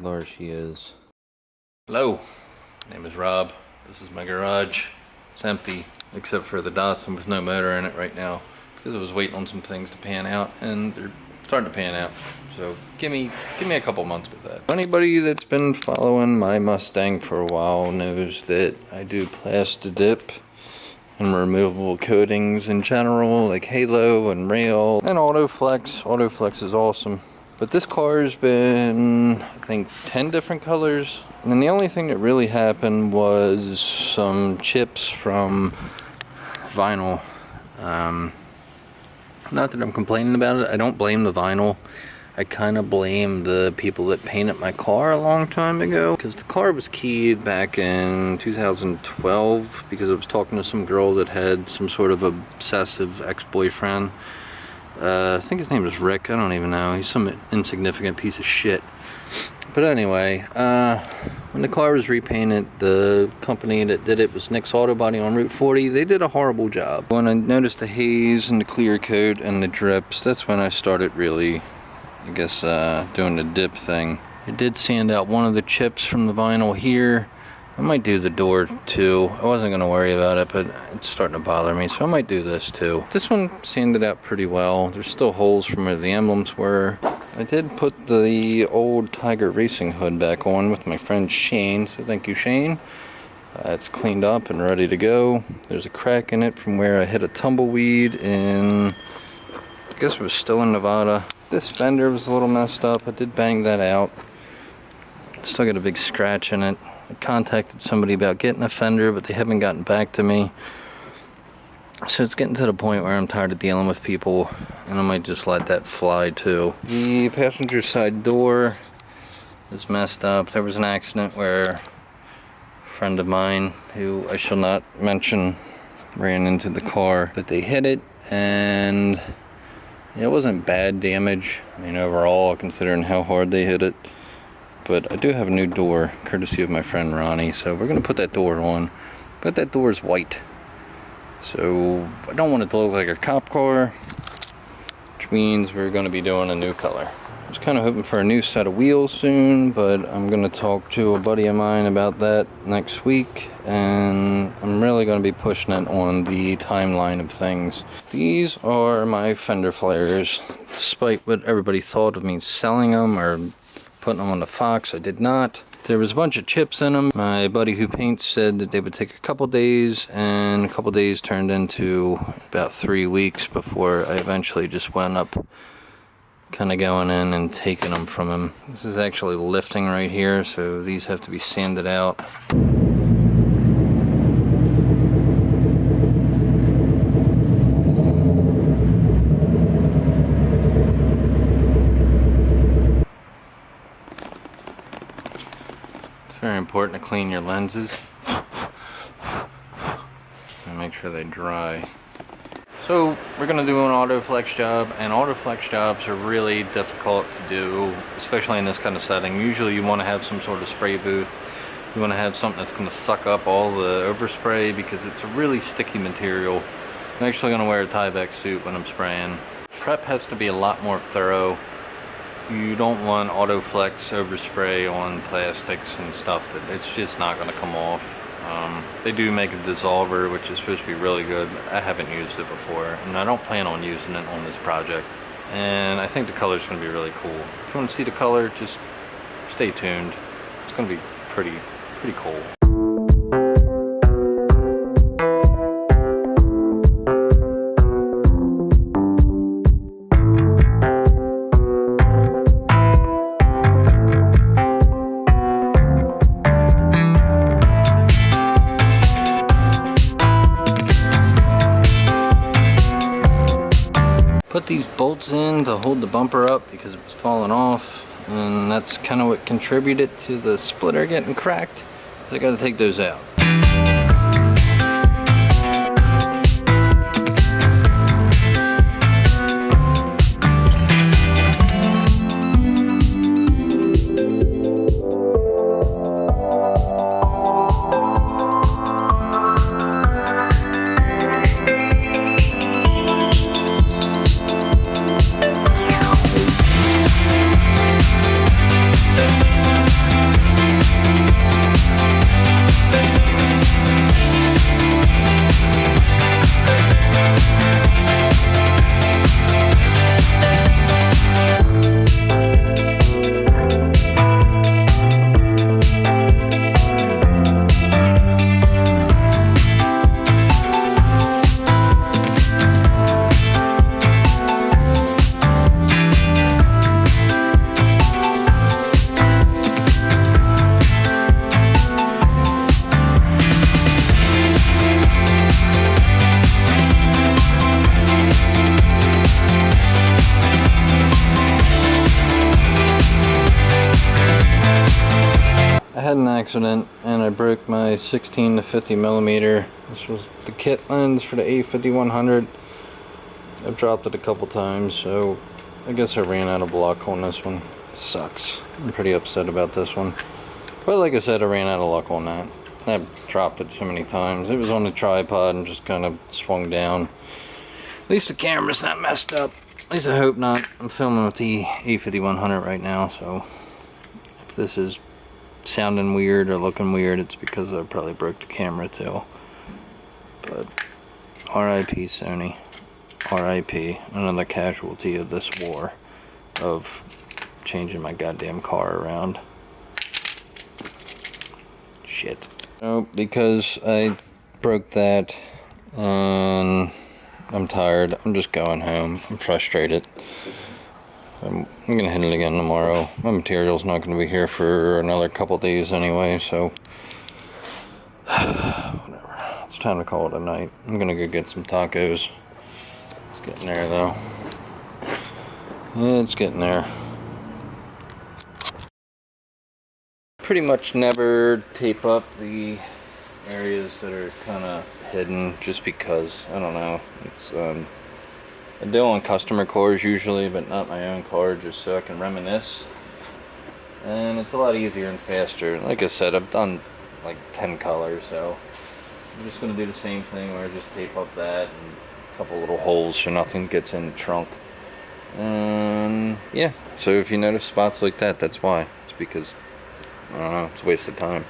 There she is. Hello, my name is Rob. This is my garage. It's empty except for the Datsun with no motor in it right now because I was waiting on some things to pan out, and they're starting to pan out. So give me a couple months with that. Anybody that's been following my Mustang for a while knows that I do plasti dip and removable coatings in general, like halo and rail and Autoflex. Autoflex is awesome. But this car's been, I think, 10 different colors. And the only thing that really happened was some chips from vinyl. Not that I'm complaining about it. I don't blame the vinyl. I kind of blame the people that painted my car a long time ago, because the car was keyed back in 2012 because I was talking to some girl that had some sort of obsessive ex-boyfriend. I think his name is Rick. I don't even know. He's some insignificant piece of shit. But anyway, when the car was repainted, the company that did it was Nick's Auto Body on Route 40. They did a horrible job. When I noticed the haze and the clear coat and the drips, that's when I started really, I guess, doing the dip thing. I did sand out one of the chips from the vinyl here. I might do the door too. I wasn't going to worry about it, but it's starting to bother me, so I might do this too. This one sanded out pretty well. There's still holes from where the emblems were. I did put the old Tiger Racing hood back on with my friend Shane, so thank you, Shane. It's cleaned up and ready to go. There's a crack in it from where I hit a tumbleweed in, I guess it was still in Nevada. This fender was a little messed up. I did bang that out. It's still got a big scratch in it. I contacted somebody about getting a fender, but they haven't gotten back to me. So it's getting to the point where I'm tired of dealing with people, and I might just let that fly too. The passenger side door is messed up. There was an accident where a friend of mine, who I shall not mention, ran into the car, but they hit it, and it wasn't bad damage. I mean, overall, considering how hard they hit it. But I do have a new door, courtesy of my friend Ronnie, so we're going to put that door on. But that door is white, so I don't want it to look like a cop car, which means we're going to be doing a new color. I was kind of hoping for a new set of wheels soon, but I'm going to talk to a buddy of mine about that next week, and I'm really going to be pushing it on the timeline of things. These are my fender flares. Despite what everybody thought of me selling them or putting them on the Fox, I did not. There was a bunch of chips in them. My buddy who paints said that they would take a couple days, and a couple days turned into about 3 weeks before I eventually just wound up kind of going in and taking them from him. This is actually lifting right here, so these have to be sanded out. Very important to clean your lenses and make sure they dry. So we're going to do an Autoflex job, and Autoflex jobs are really difficult to do, especially in this kind of setting. Usually you want to have some sort of spray booth. You want to have something that's going to suck up all the overspray because it's a really sticky material. I'm actually going to wear a Tyvek suit when I'm spraying. Prep has to be a lot more thorough. You don't want Autoflex overspray on plastics and stuff that it's just not going to come off. They do make a dissolver, which is supposed to be really good. I haven't used it before, and I don't plan on using it on this project. And I think the color is going to be really cool. If you want to see the color, just stay tuned. It's going to be pretty cool. Put these bolts in to hold the bumper up because it was falling off, and that's kind of what contributed to the splitter getting cracked. I gotta take those out. accident and I broke my 16 to 50 millimeter. This was the kit lens for the A5100. I've dropped it a couple times, so I guess I ran out of luck on this one. It sucks. I'm pretty upset about this one. But like I said, I ran out of luck on that. I dropped it so many times. It was on the tripod and just kind of swung down. At least the camera's not messed up. At least I hope not. I'm filming with the A5100 right now, so if this is sounding weird or looking weird, it's because I probably broke the camera too. But RIP Sony. RIP. Another casualty of this war of changing my goddamn car around. Shit. Oh, because I broke that and I'm tired. I'm just going home. I'm frustrated. I'm gonna hit it again tomorrow. My material's not gonna be here for another couple days anyway, so whatever. It's time to call it a night. I'm gonna go get some tacos. It's getting there though. It's getting there. Pretty much never tape up the areas that are kind of hidden just because, I don't know, it's I do on customer cars usually, but not my own car, just so I can reminisce. And it's a lot easier and faster. Like I said, I've done like 10 colors, so I'm just going to do the same thing where I just tape up that and a couple little holes so nothing gets in the trunk. And yeah, so if you notice spots like that, that's why. It's because, I don't know, it's a waste of time.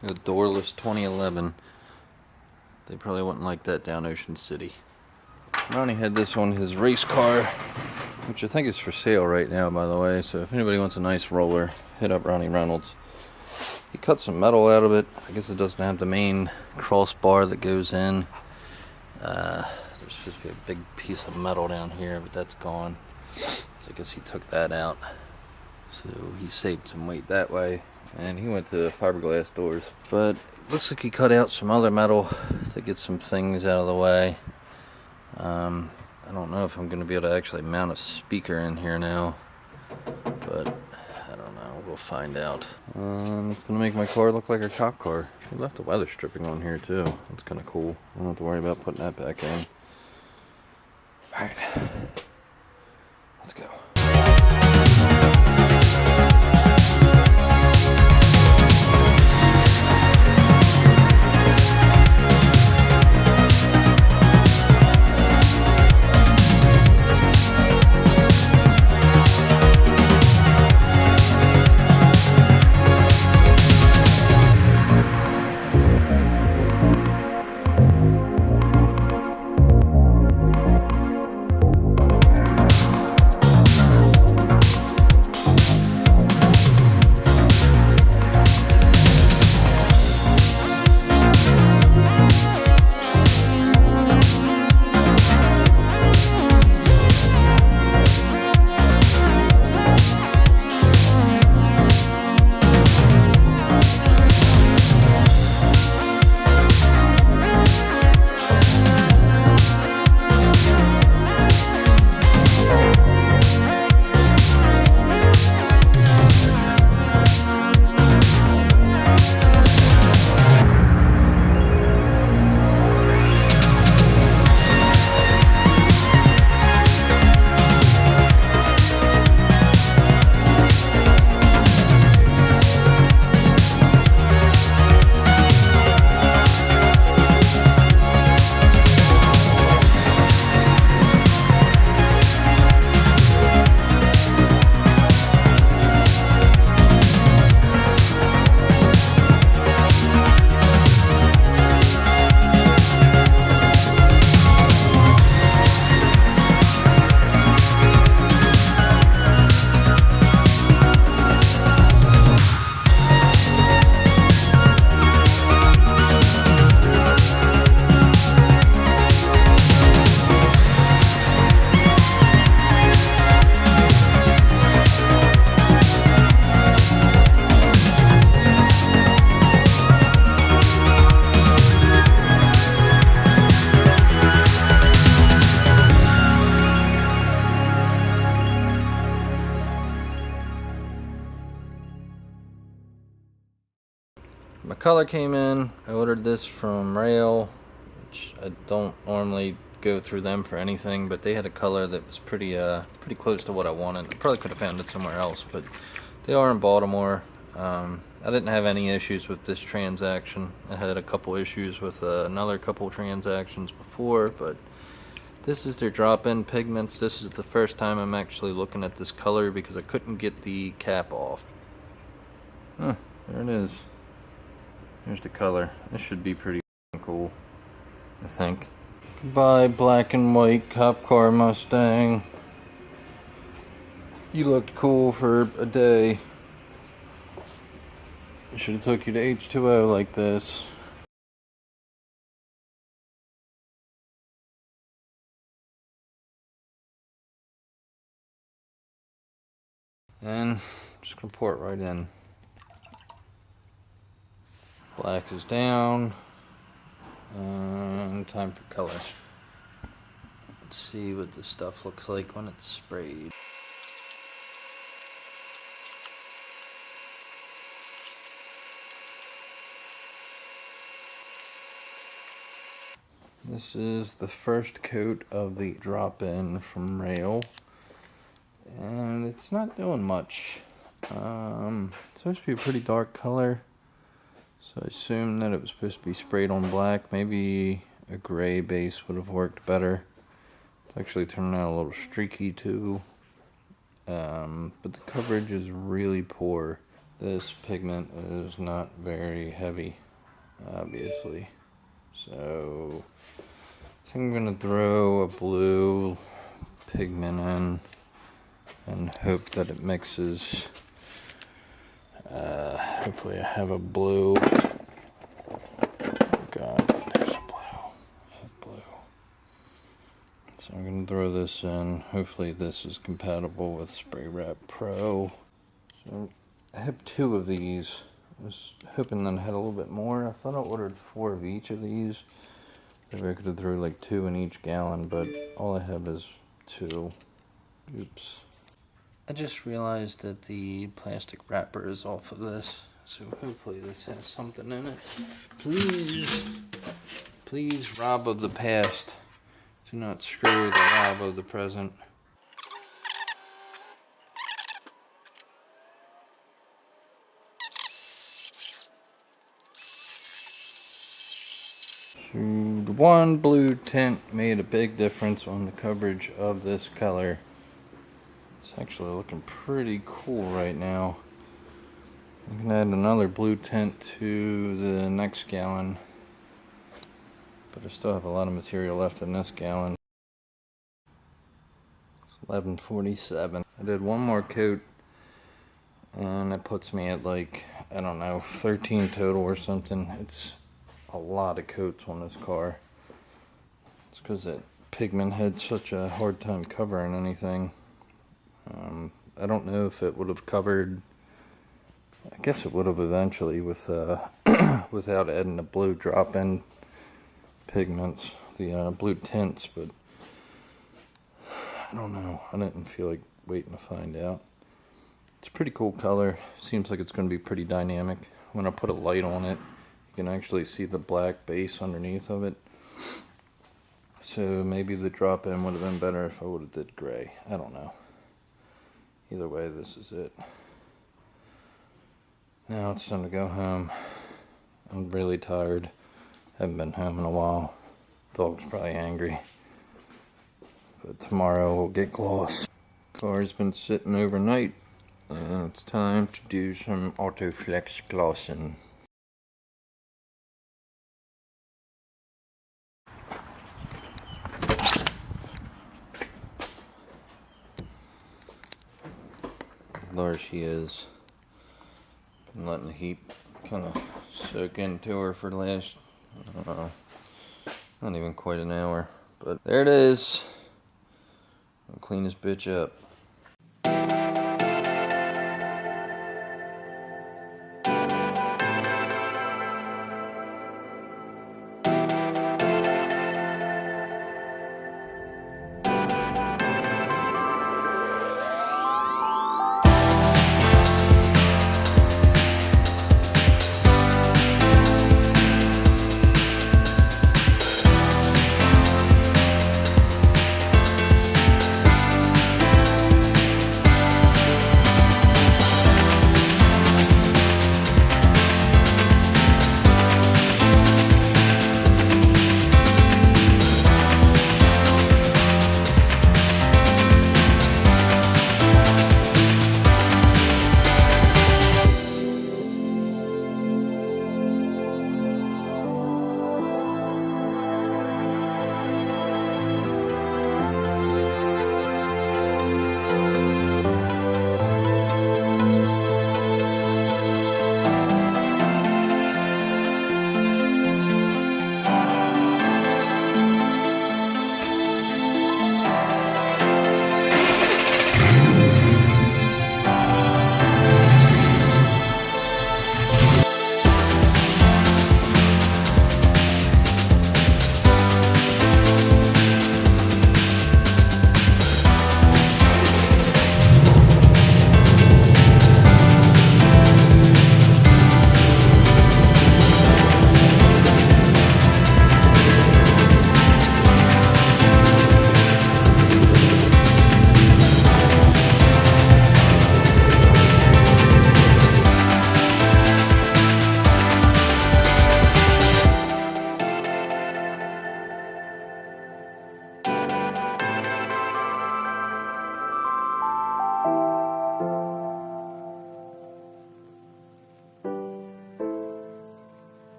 The doorless 2011. They probably wouldn't like that down Ocean City. Ronnie had this on his race car, which I think is for sale right now, by the way. So if anybody wants a nice roller, hit up Ronnie Reynolds. He cut some metal out of it. I guess it doesn't have the main crossbar that goes in. There's supposed to be a big piece of metal down here, but that's gone. So I guess he took that out. So he saved some weight that way. And he went to fiberglass doors. But looks like he cut out some other metal to get some things out of the way. I don't know if I'm going to be able to actually mount a speaker in here now. But I don't know. We'll find out. It's going to make my car look like a cop car. He left the weather stripping on here too. That's kind of cool. I don't have to worry about putting that back in. Alright. Let's go. color came in. I ordered this from Rail, which I don't normally go through them for anything, but they had a color that was pretty close to what I wanted. I probably could have found it somewhere else, but they are in Baltimore. I didn't have any issues with this transaction. I had a couple issues with another couple transactions before, but this is their drop-in pigments. This is the first time I'm actually looking at this color because I couldn't get the cap off. Huh, there it is. Here's the color. This should be pretty cool, I think. Goodbye, black and white cop car Mustang. You looked cool for a day. Should have took you to H2O like this. And just gonna pour it right in. Black is down. And time for color. Let's see what this stuff looks like when it's sprayed. This is the first coat of the drop-in from Rail, and it's not doing much. It's supposed to be a pretty dark color, so I assumed that it was supposed to be sprayed on black. Maybe a gray base would have worked better. It's actually turning out a little streaky too, but the coverage is really poor. This pigment is not very heavy, obviously, so I think I'm going to throw a blue pigment in and hope that it mixes. Hopefully I have a blue. God, there's a blue. So I'm going to throw this in. Hopefully this is compatible with Spray Wrap Pro. So I have 2 of these. I was hoping that I had a little bit more. I thought I ordered 4 of each of these. Maybe I could have threw like 2 in each gallon, but all I have is 2. Oops. I just realized that the plastic wrapper is off of this, so hopefully this has something in it. Please, Rob of the past, do not screw the Rob of the present. So the one blue tint made a big difference on the coverage of this color. It's actually looking pretty cool right now. I can add another blue tint to the next gallon, but I still have a lot of material left in this gallon. It's 11:47. I did one more coat and it puts me at like, I don't know, 13 total or something. It's a lot of coats on this car. It's because that pigment had such a hard time covering anything. I don't know if it would have covered. I guess it would have eventually with without adding the blue drop-in pigments, the blue tints, but I don't know. I didn't feel like waiting to find out. It's a pretty cool color. Seems like it's going to be pretty dynamic. When I put a light on it, you can actually see the black base underneath of it. So maybe the drop-in would have been better if I would have did gray. I don't know. Either way, this is it. Now it's time to go home. I'm really tired. Haven't been home in a while. Dog's probably angry. But tomorrow we'll get gloss. Car's been sitting overnight, and it's time to do some Autoflex glossing. There she is. Been letting the heat kind of soak into her for the last, I don't know, not even quite an hour. But there it is. I'll clean this bitch up.